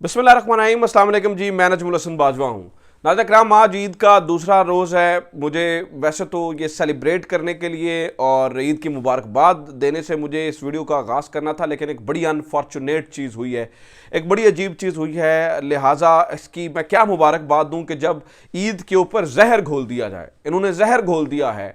बिस्मिल्लाहिर्रहमानिर्रहीम, अस्सलाम वालेकुम जी। मैं नजमुल हसन बाजवा हूँ। नाज़रीन कराम, आज ईद का दूसरा रोज़ है। मुझे वैसे तो ये सेलिब्रेट करने के लिए और ईद की मुबारकबाद देने से मुझे इस वीडियो का आगाज़ करना था, लेकिन एक बड़ी अनफॉर्चुनेट चीज़ हुई है, एक बड़ी अजीब चीज़ हुई है। लिहाजा इसकी मैं क्या मुबारकबाद दूँ कि जब ईद के ऊपर जहर घोल दिया जाए। इन्होंने जहर घोल दिया है,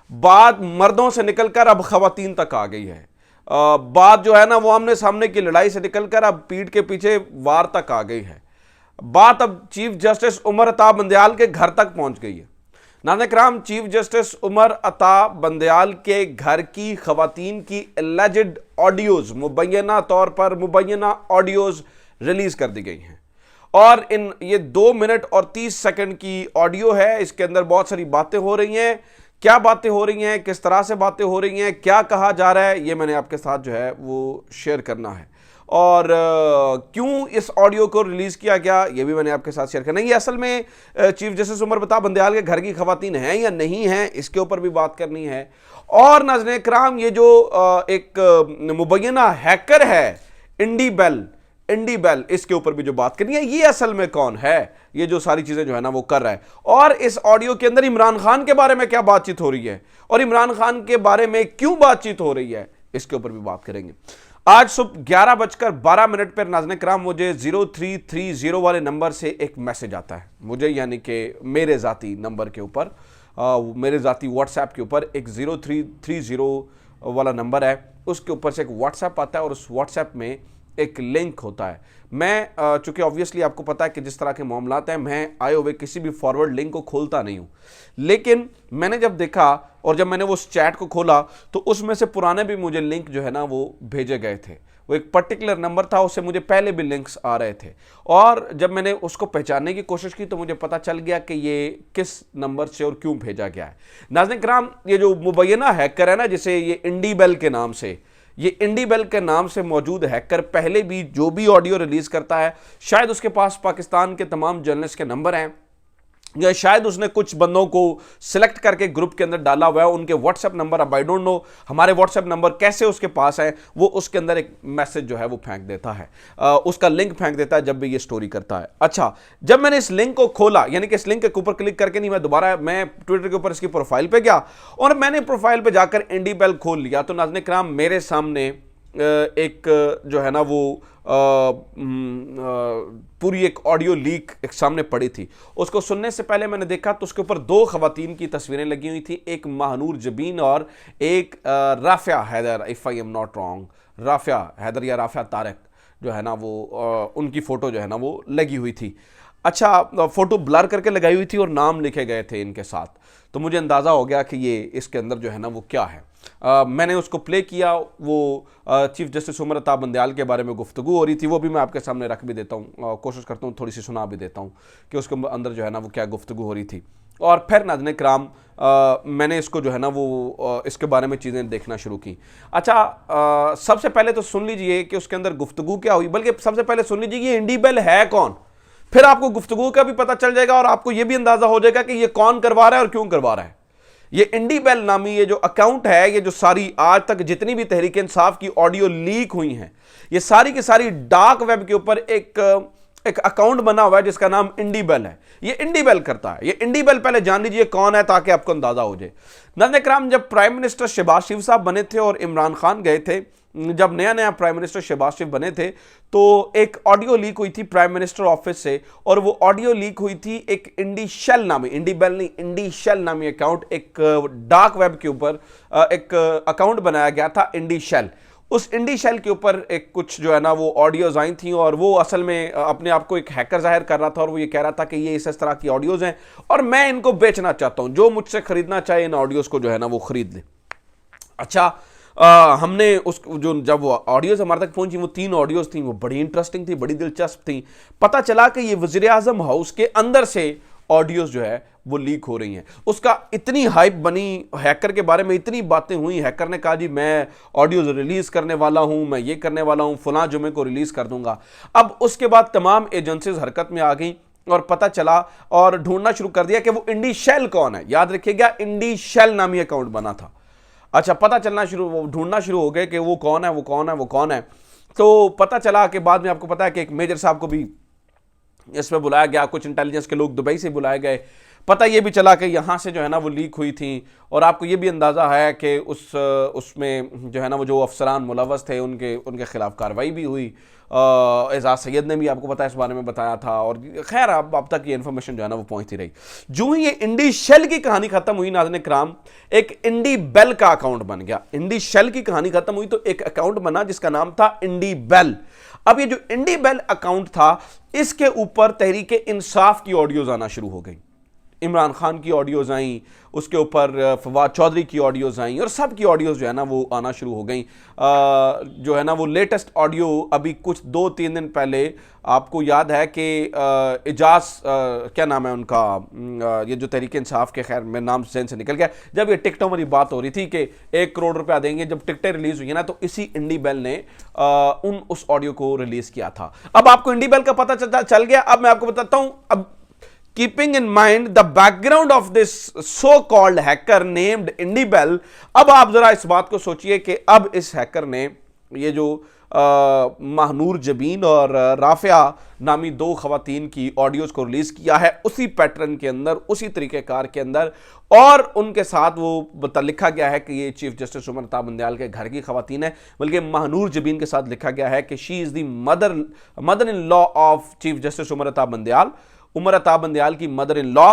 बात मर्दों से निकलकर अब खवातीन तक आ गई है। बात जो है ना वो आमने सामने की लड़ाई से निकलकर अब पीठ के पीछे वार तक आ गई है। बात अब चीफ जस्टिस उमर अता बंदयाल के घर तक पहुंच गई है। नाज़रीन कराम, चीफ जस्टिस उमर अता बंदयाल के घर की खवातीन की एलिजेड ऑडियोज, मुबैना तौर पर मुबैना ऑडियोज रिलीज कर दी गई हैं। और ये 2 मिनट और 30 सेकंड की ऑडियो है। इसके अंदर बहुत सारी बातें हो रही हैं। क्या बातें हो रही हैं, किस तरह से बातें हो रही हैं, क्या कहा जा रहा है, ये मैंने आपके साथ जो है वो शेयर करना है। और क्यों इस ऑडियो को रिलीज किया गया, ये भी मैंने आपके साथ शेयर करना है। ये असल में चीफ जस्टिस उमर अता बंदयाल के घर की खवातीन हैं या नहीं हैं, इसके ऊपर भी बात करनी है। और नाज़रीन कराम, ये जो एक मुबैना हैकर है इंडी बेल, इसके ऊपर भी जो बात करनी है, ये असल में कौन है, ये जो सारी चीजें जो है ना वो कर रहा है। और इस ऑडियो के अंदर इमरान खान के बारे में क्या बातचीत हो रही है और इमरान खान के बारे में क्यों बातचीत हो रही है, इसके ऊपर भी बात करेंगे। आज सुबह 11:12 पर नाज़रीन कराम मुझे 0330 वाले नंबर से एक मैसेज आता है मुझे, यानी कि मेरे ज़ाती नंबर के ऊपर, मेरे ज़ाती व्हाट्सएप के ऊपर एक 0330 वाला नंबर है, उसके ऊपर से एक व्हाट्सएप आता है और उस व्हाट्सएप में एक लिंक होता है। मैं चूंकि ऑब्वियसली आपको पता है कि जिस तरह के मामलात हैं, मैं आए हुए किसी भी फॉरवर्ड लिंक को खोलता नहीं हूं, लेकिन मैंने जब देखा और जब मैंने वो उस चैट को खोला तो उसमें से पुराने भी मुझे लिंक जो है ना वो भेजे गए थे। वो एक पर्टिकुलर नंबर था, उससे मुझे पहले भी लिंक्स आ रहे थे। और जब मैंने उसको पहचानने की कोशिश की तो मुझे पता चल गया कि ये किस नंबर से और क्यों भेजा गया है। नाज़रीन कराम, ये जो मुबैना हैकर है ना, जिसे ये इंडी बेल के नाम से, ये इंडी बेल के नाम से मौजूद हैकर पहले भी जो भी ऑडियो रिलीज करता है, शायद उसके पास पाकिस्तान के तमाम जर्नलिस्ट के नंबर हैं, या शायद उसने कुछ बंदों को सिलेक्ट करके ग्रुप के अंदर डाला हुआ है, उनके व्हाट्सएप नंबर, अब आई डोंट नो हमारे व्हाट्सएप नंबर कैसे उसके पास है, वो उसके अंदर एक मैसेज जो है वो फेंक देता है, उसका लिंक फेंक देता है जब भी ये स्टोरी करता है। अच्छा, जब मैंने इस लिंक को खोला, यानी कि इस लिंक के ऊपर क्लिक करके नहीं, मैं ट्विटर के ऊपर इसकी प्रोफाइल पे गया और मैंने प्रोफाइल पे जाकर इंडी बेल खोल लिया तो नाज़रीन कराम मेरे सामने एक जो है ना वो पूरी एक ऑडियो लीक एक सामने पड़ी थी। उसको सुनने से पहले मैंने देखा तो उसके ऊपर 2 खवातीन की तस्वीरें लगी हुई थी, एक महानूर जबीन और एक Rafia Haider, if I am not wrong, Rafia Haider या राफिया तारक जो है ना वो उनकी फोटो जो है ना वो लगी हुई थी। अच्छा, फोटो ब्लर करके लगाई हुई थी और नाम लिखे गए थे इनके साथ, तो मुझे अंदाज़ा हो गया कि ये इसके अंदर जो है ना वो क्या है। मैंने उसको प्ले किया, वो चीफ जस्टिस उमर अता बंदयाल के बारे में गुफ्तगू हो रही थी, वो भी मैं आपके सामने रख भी देता हूँ, कोशिश करता हूँ थोड़ी सी सुना भी देता हूँ कि उसके अंदर जो है ना वो क्या गुफ्तगू हो रही थी। और फिर नाज़रीन कराम मैंने इसको जो है ना वो इसके बारे में चीज़ें देखना शुरू की। अच्छा, सबसे पहले तो सुन लीजिए कि उसके अंदर गुफ्तगू क्या हुई, बल्कि सबसे पहले सुन लीजिए ये इंडी बेल है कौन, फिर आपको गुफ्तगू का भी पता चल जाएगा और आपको यह भी अंदाजा हो जाएगा कि ये कौन करवा रहा है और क्यों करवा रहा है। ये इंडी बेल नामी ये जो अकाउंट है, ये जो सारी आज तक जितनी भी तहरीक इंसाफ की ऑडियो लीक हुई हैं, ये सारी की सारी डार्क वेब के ऊपर एक अकाउंट बना हुआ है जिसका नाम इंडी बेल है। ये इंडी बेल करता है। ये इंडी बेल पहले जान लीजिए कौन है ताकि आपको अंदाजा हो जाए। नाज़रीन कराम, जब प्राइम मिनिस्टर शहबाज शरीफ साहब बने थे और इमरान खान गए थे, जब नया नया प्राइम मिनिस्टर शहबाज शरीफ बने थे तो एक ऑडियो लीक हुई थी प्राइम मिनिस्टर ऑफिस से, और वो ऑडियो लीक हुई थी एक इंडी शेल नामी, इंडी बेल नहीं, इंडी शेल नामी अकाउंट, एक डार्क वेब के ऊपर एक अकाउंट बनाया गया था इंडी शेल। उस इंडी शेल के ऊपर एक कुछ जो है ना वो ऑडियोज आई थी और वो असल में अपने आप को एक हैकर जाहिर कर रहा था और वो ये कह रहा था कि ये इस तरह की ऑडियोज हैं और मैं इनको बेचना चाहता हूं, जो मुझसे खरीदना चाहे इन ऑडियोज को जो है ना वो खरीद ले। अच्छा, हमने उस जो जब वो ऑडियोज हमारे तक पहुंची, वो 3 ऑडियोज थी, वो बड़ी इंटरेस्टिंग थी, बड़ी दिलचस्प थी। पता चला कि ये वज़ीर आज़म हाउस के अंदर से ऑडियोज जो है वो लीक हो रही हैं। उसका इतनी हाइप बनी, हैकर के बारे में इतनी बातें हुई, हैकर ने कहा जी मैं ऑडियोज रिलीज करने वाला हूं, मैं ये करने वाला हूं, फलां जुमे को रिलीज कर दूंगा। अब उसके बाद तमाम एजेंसीज हरकत में आ गई और पता चला और ढूंढना शुरू कर दिया कि वो इंडी शेल कौन है। याद रखिएगा, इंडी शेल नामी अकाउंट बना था। अच्छा, पता चलना शुरू, ढूंढना शुरू हो गए कि वो कौन है, वो कौन है, वो कौन है। तो पता चला कि बाद में आपको पता है कि एक मेजर साहब को भी इसमें बुलाया गया, कुछ इंटेलिजेंस के लोग दुबई से बुलाए गए। पता ये भी चला कि यहाँ से जो है ना वो लीक हुई थी, और आपको ये भी अंदाज़ा है कि उसमें जो है ना वो जो अफसरान मुलव्वस थे उनके खिलाफ कार्रवाई भी हुई। एजाज सैयद ने भी आपको पता है इस बारे में बताया था, और खैर अब तक ये इन्फॉर्मेशन जो है ना वो पहुंचती रही। जो ही ये इंडी शेल की कहानी खत्म हुई नाज़रीन किराम, एक इंडी बेल का अकाउंट बन गया। इंडी शेल की कहानी खत्म हुई तो एक अकाउंट बना जिसका नाम था इंडी बेल। अब ये जो इंडी बेल अकाउंट था, इसके ऊपर तहरीक इंसाफ की ऑडियोज आना शुरू हो गई। इमरान खान की ऑडियोज़ आई, उसके ऊपर फवाद चौधरी की ऑडियोज़ आई, और सब की ऑडियोज़ जो है ना वो आना शुरू हो गई। जो है ना वो लेटेस्ट ऑडियो अभी कुछ 2-3 दिन पहले आपको याद है कि एजाज क्या नाम है उनका, ये जो तहरीक इंसाफ के, खैर मेरे नाम जहन से निकल गया, जब ये टिकटों वाली बात हो रही थी कि 1 करोड़ रुपया देंगे, जब टिकटें रिलीज़ हुई है ना, तो इसी इंडी बेल ने उस ऑडियो को रिलीज़ किया था। अब आपको इंडी बेल का पता चल गया। अब मैं आपको बताता हूँ, अब keeping in mind the background of this so-called hacker named Indy Bell, अब आप जरा इस बात को सोचिए कि अब इस हैकर ने ये जो महानूर जबीन और राफिया नामी 2 खवातीन की ऑडियोज को रिलीज किया है उसी पैटर्न के अंदर, उसी तरीक़ेकार के अंदर, और उनके साथ वो लिखा गया है कि ये चीफ जस्टिस उमर अता बंदयाल के घर की खवातीन है, बल्कि महानूर जबीन के साथ लिखा गया है कि she is the mother in law of chief justice Umar Ata Bandial, Umar Ata Bandial की मदर इन लॉ,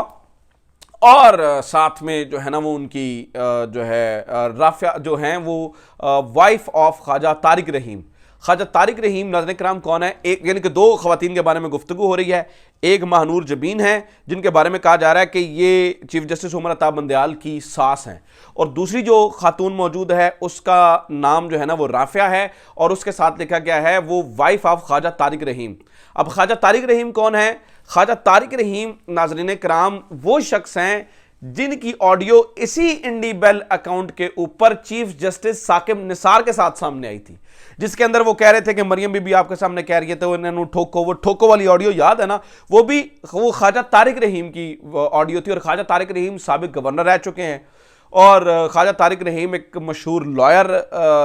और साथ में जो है ना वो उनकी जो है राफिया जो हैं वो वाइफ ऑफ ख्वाजा तारिक रहीम। ख्वाजा तारिक रहीम नाज़रीन किराम कौन है? एक यानी कि 2 खवातीन के बारे में गुफ्तगू हो रही है। एक महानूर जबीन है जिनके बारे में कहा जा रहा है कि ये चीफ जस्टिस उमर अता बंदयाल की सास हैं, और दूसरी जो खातून मौजूद है उसका नाम जो है ना वो राफिया है, और उसके साथ लिखा गया है वो वाइफ ऑफ ख्वाजा तारिक रहीम। अब ख्वाजा तारिक रहीम कौन है? ख्वाजा तारिक रहीम नाज़रीन किराम वो शख्स हैं जिनकी ऑडियो इसी इंडी बेल अकाउंट के ऊपर चीफ जस्टिस साकिब निसार के साथ सामने आई थी, जिसके अंदर वो कह रहे थे कि मरियम बीबी आपके सामने कह रही है तो इन्होंने ठोको, वो ठोको वाली ऑडियो याद है ना, वो ख्वाजा तारिक रहीम की ऑडियो थी। और ख्वाजा तारिक रहीम साबिक गवर्नर रह चुके हैं, और ख्वाजा तारिक रहीम एक मशहूर लॉयर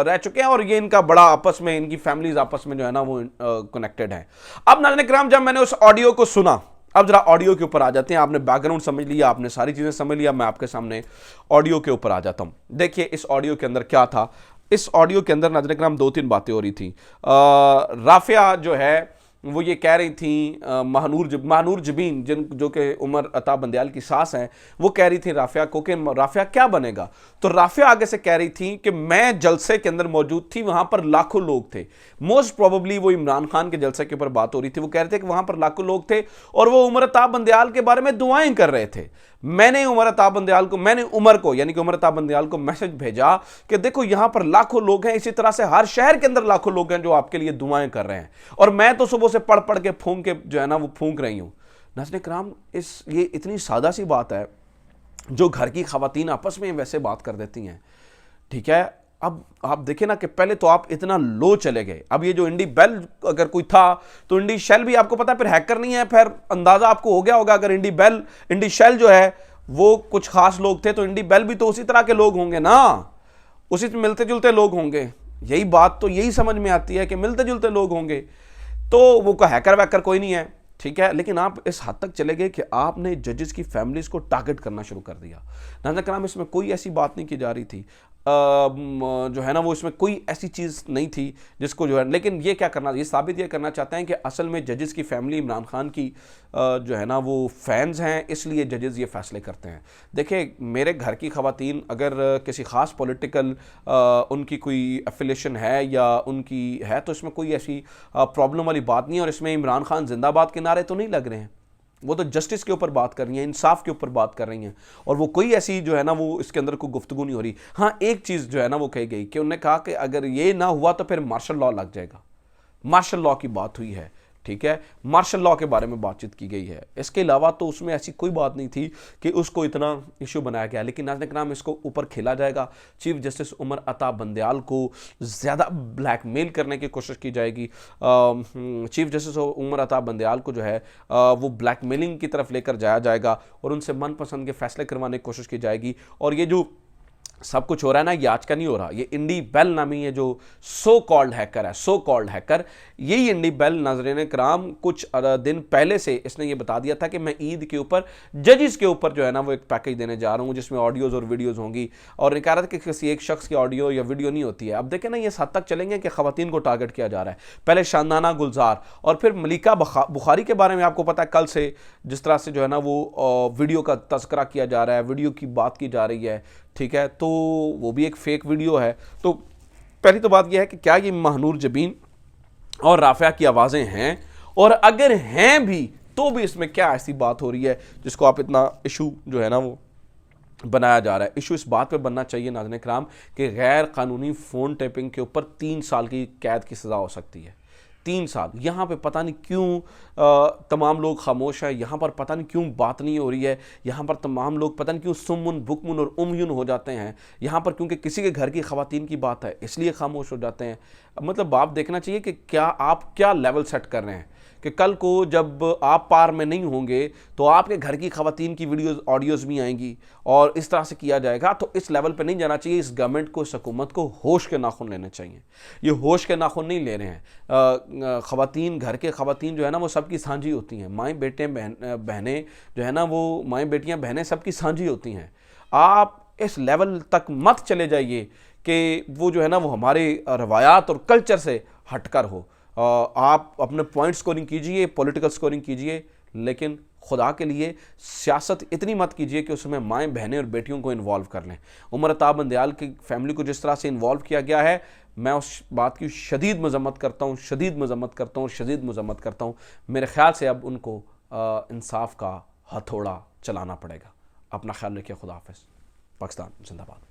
रह चुके हैं, और ये इनका बड़ा आपस में, इनकी फैमिलीज आपस में जो है ना वो कनेक्टेड है। अब नाज़रीन किराम जब मैंने उस ऑडियो को सुना, अब जरा ऑडियो के ऊपर आ जाते हैं। आपने बैकग्राउंड समझ लिया, आपने सारी चीज़ें समझ लिया, मैं आपके सामने ऑडियो के ऊपर आ जाता हूँ। देखिए इस ऑडियो के अंदर क्या था। इस ऑडियो के अंदर नाज़रीन किराम 2-3 बातें हो रही थी। राफिया जो है वो ये कह रही थी, महानूर जबीन जो कि उमर अता बंदयाल की सास हैं, वो कह रही थी राफिया को कि राफिया क्या बनेगा। तो राफिया आगे से कह रही थी कि मैं जलसे के अंदर मौजूद थी, वहां पर लाखों लोग थे, मोस्ट प्रोबेबली वो इमरान खान के जलसे के ऊपर बात हो रही थी। वो कह रहे थे कि वहां पर लाखों लोग थे और वो उमर अता बंदयाल के बारे में दुआएं कर रहे थे। मैंने उमर को यानी कि उमर अता बंदयाल को मैसेज भेजा कि देखो यहां पर लाखों लोग हैं, इसी तरह से हर शहर के अंदर लाखों लोग हैं जो आपके लिए दुआएं कर रहे हैं, और मैं तो सुबह से पढ़ पढ़ के फूंक के जो है ना वो फूंक रही हूं। नाज़रीन किराम ये इतनी सादा सी बात है जो घर की खवातीन आपस में वैसे बात कर देती हैं, ठीक है। अब आप देखें ना कि पहले तो आप इतना लो चले गए। अब ये जो इंडी बेल अगर कोई था तो इंडी शेल भी आपको पता है फिर हैकर नहीं है, फिर अंदाजा आपको हो गया होगा। अगर इंडी शेल जो है वो कुछ खास लोग थे तो इंडी बेल भी तो उसी तरह के लोग होंगे ना, उसी से मिलते जुलते लोग होंगे। यही बात तो यही समझ में आती है कि मिलते जुलते लोग होंगे, तो वो हैकर वैकर कोई नहीं है, ठीक है। लेकिन आप इस हद तक चले गए कि आपने जजेस की फैमिलीज को टारगेट करना शुरू कर दिया। नाज़रीन किराम इसमें कोई ऐसी बात नहीं की जा रही थी, जो है ना वो इसमें कोई ऐसी चीज़ नहीं थी जिसको जो है, लेकिन ये क्या करना, ये साबित ये करना चाहते हैं कि असल में जजेस की फैमिली इमरान खान की जो है ना वो फैंस हैं, इसलिए जजेस ये फैसले करते हैं। देखिए मेरे घर की खवातीन अगर किसी ख़ास पॉलिटिकल उनकी कोई एफिलेशन है या उनकी है तो इसमें कोई ऐसी प्रॉब्लम वाली बात नहीं है, और इसमें इमरान खान जिंदाबाद के नारे तो नहीं लग रहे हैं। वो तो जस्टिस के ऊपर बात कर रही हैं, इंसाफ के ऊपर बात कर रही हैं, और वो कोई ऐसी जो है ना वो इसके अंदर कोई गुफ्तगू नहीं हो रही। हाँ एक चीज़ जो है ना वो कही गई कि उन्होंने कहा कि अगर ये ना हुआ तो फिर मार्शल लॉ लग जाएगा। मार्शल लॉ की बात हुई है, ठीक है, मार्शल लॉ के बारे में बातचीत की गई है। इसके अलावा तो उसमें ऐसी कोई बात नहीं थी कि उसको इतना इशू बनाया गया। लेकिन नाज़रीन किराम इसको ऊपर खेला जाएगा, चीफ जस्टिस उमर अता बंदयाल को ज़्यादा ब्लैकमेल करने की कोशिश की जाएगी। चीफ जस्टिस उमर अता बंदयाल को जो है वो ब्लैकमेलिंग की तरफ लेकर जाया जाएगा और उनसे मनपसंद के फैसले करवाने की कोशिश की जाएगी। और ये जो सब कुछ हो रहा है ना, ये आज का नहीं हो रहा। ये इंडी बेल नामी ये जो सो कॉल्ड हैकर है, सो कॉल्ड हैकर, यही इंडी बेल नाज़रीन कराम कुछ दिन पहले से इसने ये बता दिया था कि मैं ईद के ऊपर जजेस के ऊपर जो है ना वो एक पैकेज देने जा रहा हूँ जिसमें ऑडियोज़ और वीडियोज़ होंगी, और ये कह रहा था कि किसी एक शख्स की ऑडियो या वीडियो नहीं होती है। अब देखें ना ये इस हद तक चलेंगे कि ख़वातीन को टारगेट किया जा रहा है। पहले शानदाना गुलजार और फिर मलिका बुखारी के बारे में आपको पता है कल से जिस तरह से जो है ना वो वीडियो का तस्करा किया जा रहा है, वीडियो की बात की जा रही है, ठीक है, तो वो भी एक फेक वीडियो है। तो पहली तो बात यह है कि क्या ये महानूर जबीन और राफिया की आवाज़ें हैं, और अगर हैं भी तो भी इसमें क्या ऐसी बात हो रही है जिसको आप इतना इशू जो है ना वो बनाया जा रहा है। इशू इस बात पे बनना चाहिए नाज़रीन कराम कि गैर कानूनी फ़ोन टैपिंग के ऊपर 3 साल की कैद की सज़ा हो सकती है। 3 साल। यहाँ पे पता नहीं क्यों तमाम लोग खामोश हैं, यहाँ पर पता नहीं क्यों बात नहीं हो रही है, यहाँ पर तमाम लोग पता नहीं क्यों सुमुन बुकमुन और उमयुन हो जाते हैं, यहाँ पर क्योंकि किसी के घर की ख़वातीन की बात है इसलिए खामोश हो जाते हैं। मतलब आप देखना चाहिए कि क्या आप क्या लेवल सेट कर रहे हैं कि कल को जब आप पार में नहीं होंगे तो आपके घर की ख़वातीन की वीडियोज़ ऑडियोज़ भी आएंगी और इस तरह से किया जाएगा। तो इस लेवल पे नहीं जाना चाहिए। इस गवर्नमेंट को, इस हुकूमत को होश के नाखून लेने चाहिए। ये होश के नाखून नहीं ले रहे हैं। ख़वातीन, घर के ख़वातीन जो है ना वो सबकी साझी होती हैं। माएँ बेटे बहनें जो है ना वो माएँ बेटियाँ बहनें सबकी साझी होती हैं। आप इस लेवल तक मत चले जाइए कि वो जो है ना वो हमारे रवायात और कल्चर से हटकर हो। आप अपने पॉइंट स्कोरिंग कीजिए, पॉलिटिकल स्कोरिंग कीजिए, लेकिन खुदा के लिए सियासत इतनी मत कीजिए कि उसमें माएँ बहनें और बेटियों को इन्वॉल्व कर लें। उमर अताब बंदयाल की फैमिली को जिस तरह से इन्वॉल्व किया गया है, मैं उस बात की शदीद मजम्मत करता हूँ, शदीद मजम्मत करता हूँ और शदीद मजम्मत करता हूँ। मेरे ख्याल से अब उनको इंसाफ का हथौड़ा चलाना पड़ेगा। अपना ख्याल रखिए। खुदा हाफिज़। पाकिस्तान जिंदाबाद।